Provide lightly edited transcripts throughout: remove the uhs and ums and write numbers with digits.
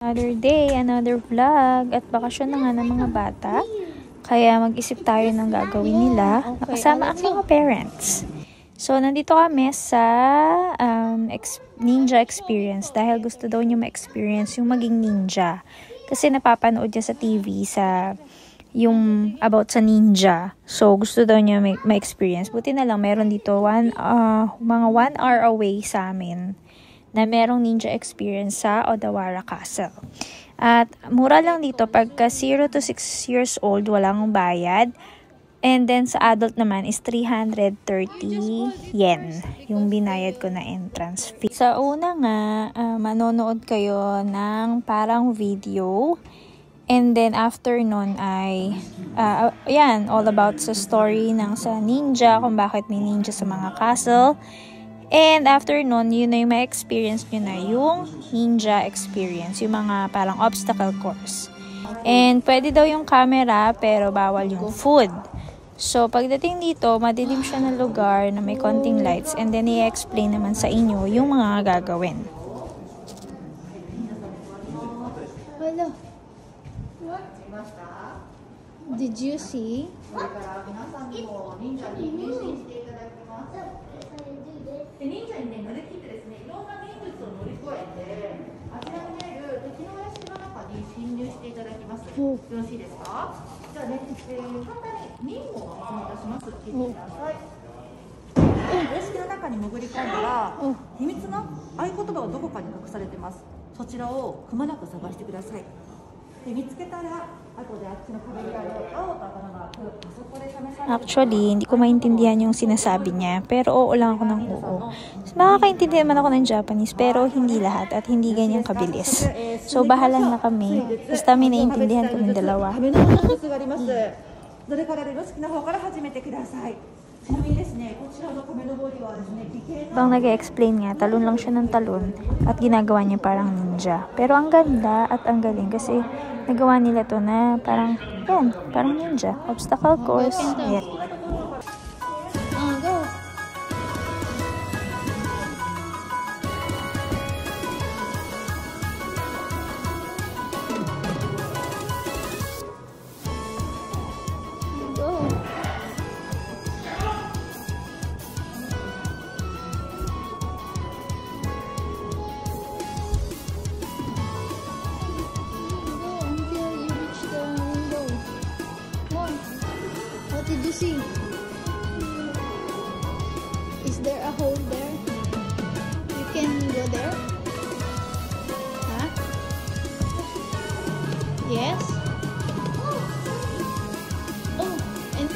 Another day, another vlog, at bakasyon na nga ng mga bata. Kaya mag-isip tayo ng gagawin nila. Nakasama ang mga parents. So, nandito kami sa ninja experience dahil gusto daw niya ma-experience yung maging ninja. Kasi napapanood niya sa TV yung about sa ninja. So, gusto daw niya ma-experience. Buti na lang, meron dito mga 1 hour away sa amin na merong ninja experience sa Odawara Castle. At mura lang dito pagka 0 to 6 years old, walang bayad. And then sa adult naman is 330 yen yung binayad ko na entrance fee. Sa una nga, manonood kayo ng parang video. And then after nun ay, all about sa story ng sa ninja, kung bakit may ninja sa mga castle. And after nun, yun na yung ma-experience nyo na yung ninja experience, yung mga parang obstacle course. And pwede daw yung camera, pero bawal yung food. So, pagdating dito, madilim siya na lugar na may konting lights, and then i-explain naman sa inyo yung mga gagawin. Hello. Did you see? Actually, hindi ko maintindihan yung sinasabi niya, pero oo lang ako ng oo. Makakaintindihan man ako ng Japanese, pero hindi lahat at hindi ganyan kabilis. So, bahala na kami. Basta may naiintindihan kami dalawa. Bang nag-explain nga, talon lang siya ng talon at ginagawa niya parang ninja. Pero ang ganda at ang galing kasi nagawa nila to na parang ninja. Obstacle course. Yeah. Go. What did you see? Is there a hole there? You can go there? Huh? Yes? Oh, and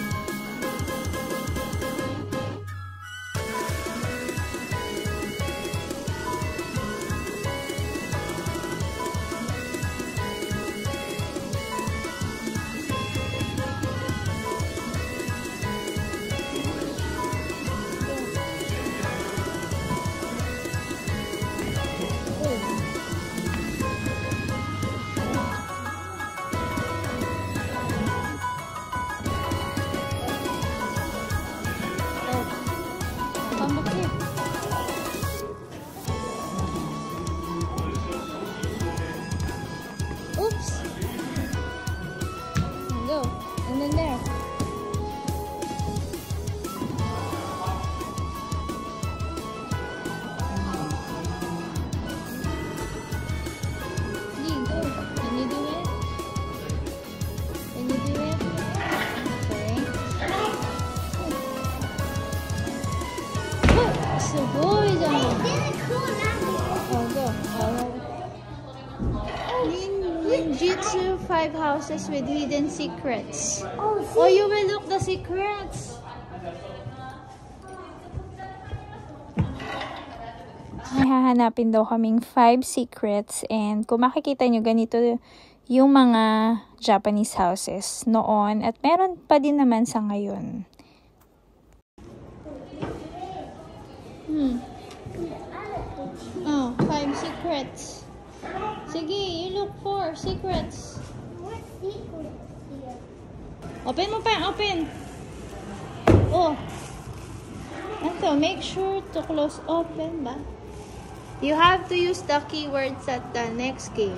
oops. Go. And then there. Go. Can you do it? Can you do it? Okay. So boy, go. Ninjutsu 5 houses with hidden secrets. Oh, you will look the secrets. May hahanapin daw kaming 5 secrets, and kung makikita nyo, ganito yung mga Japanese houses noon at meron pa din naman sa ngayon. Oh, 5 secrets. Sige, you look for secrets. What secrets here? Open mo pa, open. Oh. Ito, make sure to close open ba? You have to use the keywords at the next game.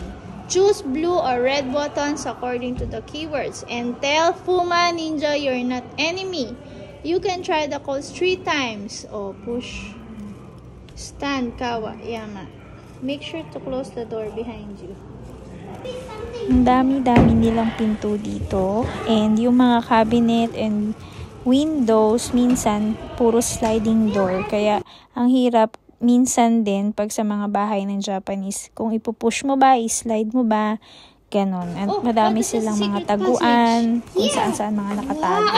Choose blue or red buttons according to the keywords and tell Fuma Ninja you're not enemy. You can try the codes 3 times. Oh, push. Stand, Kawa, Yama. Make sure to close the door behind you. Ang dami-dami nilang pinto dito. And yung mga cabinet and windows, minsan, puro sliding door. Kaya, ang hirap minsan din pag sa mga bahay ng Japanese. Kung ipupush mo ba, i-slide mo ba, ganon. At madami silang mga taguan, kung saan-saan mga nakatago.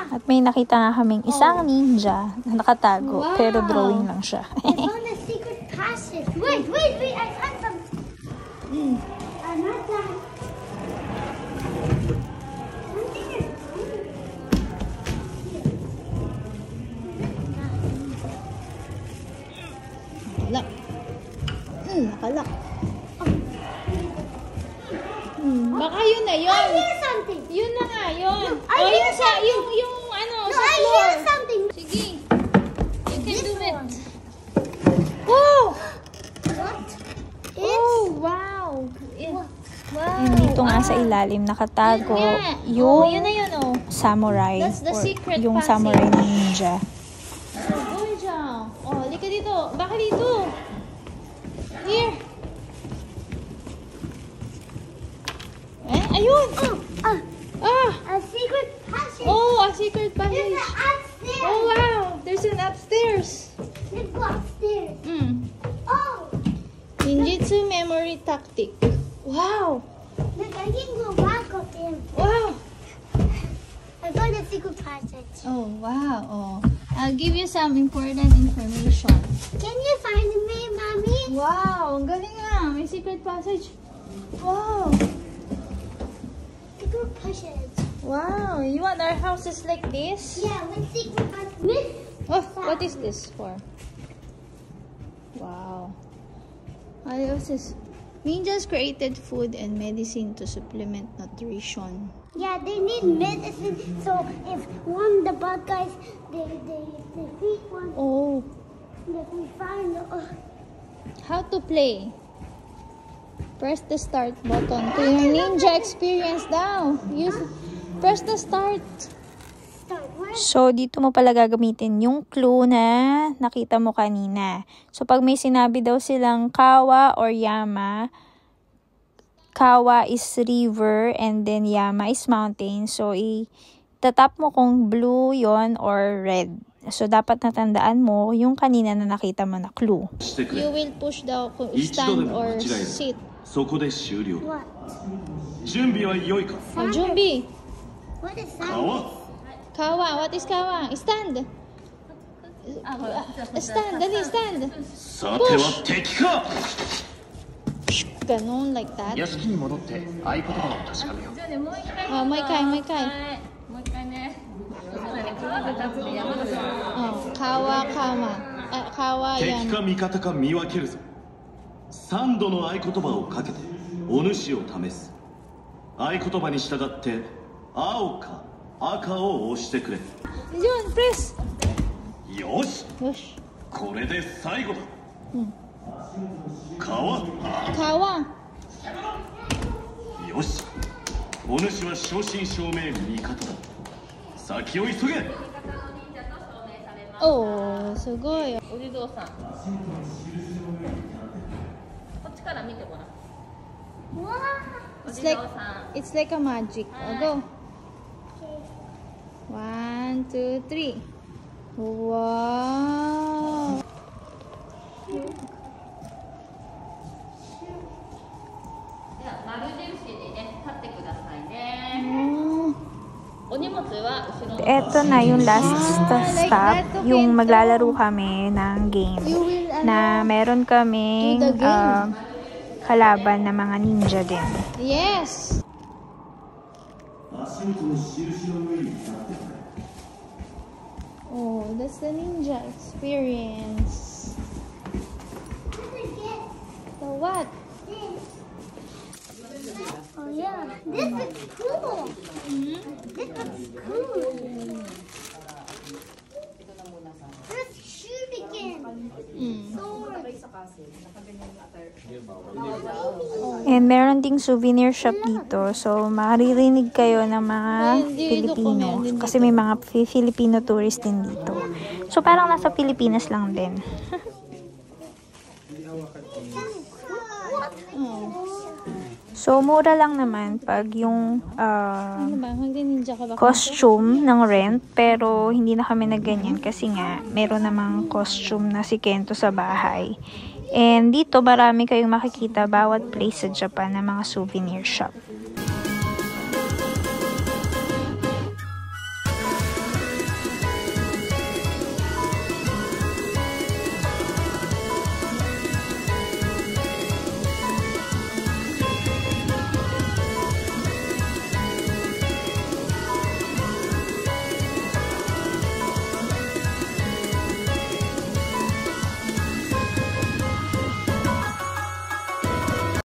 At may nakita nga kaming isang ninja na nakatago, pero drawing lang siya. I found a secret passage. Wait, I found something. I'm not done. Something is Lock. Nakalak. Baka yun na yun. I hear something. Yun na nga yun. I hear yung ano, No, sa I floor. hear something. Sige. You can do it. One. Oh! What? Oh, wow. Wow. And dito nga sa ilalim nakatago Yun yung na yun, oh. samurai, That's the or secret yung passage. samurai ninja. Oh, dyan. Oh, halika dito. Baka dito. Here. Ayun. A secret passage. Oh, a secret There's passage. an upstairs. Oh, wow. There's an upstairs. Let's go upstairs. Oh, Ninjutsu memory tactic. Wow. look, I can go back up there. Wow. I found a secret passage. Oh, wow. Oh. I'll give you some important information. Can you find me, Mommy? Wow, ang galing ah. May secret passage. Wow. Secret passage. Wow. You want our houses like this? Yeah, with secret passage. Oh, what is this for? Wow. What else is... Ninjas created food and medicine to supplement nutrition. Yeah, they need medicine. So if one of the bad guys, they beat one, Oh. they can find. How to play? Press the start button to your ninja experience now. Press the start. Start. Where? So, dito mo pala gagamitin yung clue na nakita mo kanina. So, pag may sinabi daw silang Kawa or Yama, Kawa is river and then Yama is mountain. So, itatap mo kung blue yon or red. So, dapat natandaan mo yung kanina na nakita mo na clue. You will push the stand or sit. そこで終了。 What? 準備は良いか。 Oh, Jumbi. What is that? 川。 Kawa. What is Kawa? Stand. Stand. Dali, stand. さては敵か。 Ganon, like that. 屋敷に戻って合言葉を確かめよう。 Oh, may kai, may kai. もう一回ね。 Oh, Kawa, Kama. Kawa, 敵 Yama. か味方か見分けるぞ。3度の合言葉をかけてお主を試す。合言葉に従って青か赤を押してくれ。 Yun, press. よし、 Yosh. これで最後だ。川。 Kawa. よし、お主は正真正銘味方だ。先を急げ。 Oh, sugoi. お地蔵さん。こっちから見てごらん。 What? お It's 地 like 蔵さん。 it's like a magic. Oh, go. 1, 2, 3. Wow. では丸印にね立ってくださいね。 Oh. お荷物は後ろの。 Eto na yung last stop, yung maglalaro kami ng game. You will Na meron kaming Do the game. kalaban na mga ninja din. Yes. 足元の印の上に立ってくれ。 Oh, that's the ninja experience. So what? Oh yeah, this is cool. This looks cool. Let's shoot again. Sword. And meron ding souvenir shop dito. So, maririnig kayo ng mga Pilipino. Kasi may mga Filipino tourist din dito. So, parang nasa Pilipinas lang din. So, mura lang naman pag yung costume ng rent. Pero, hindi na kami na ganyan kasi nga, meron namang costume na si Kento sa bahay. And dito, marami kayong makikita bawat place sa Japan na mga souvenir shop.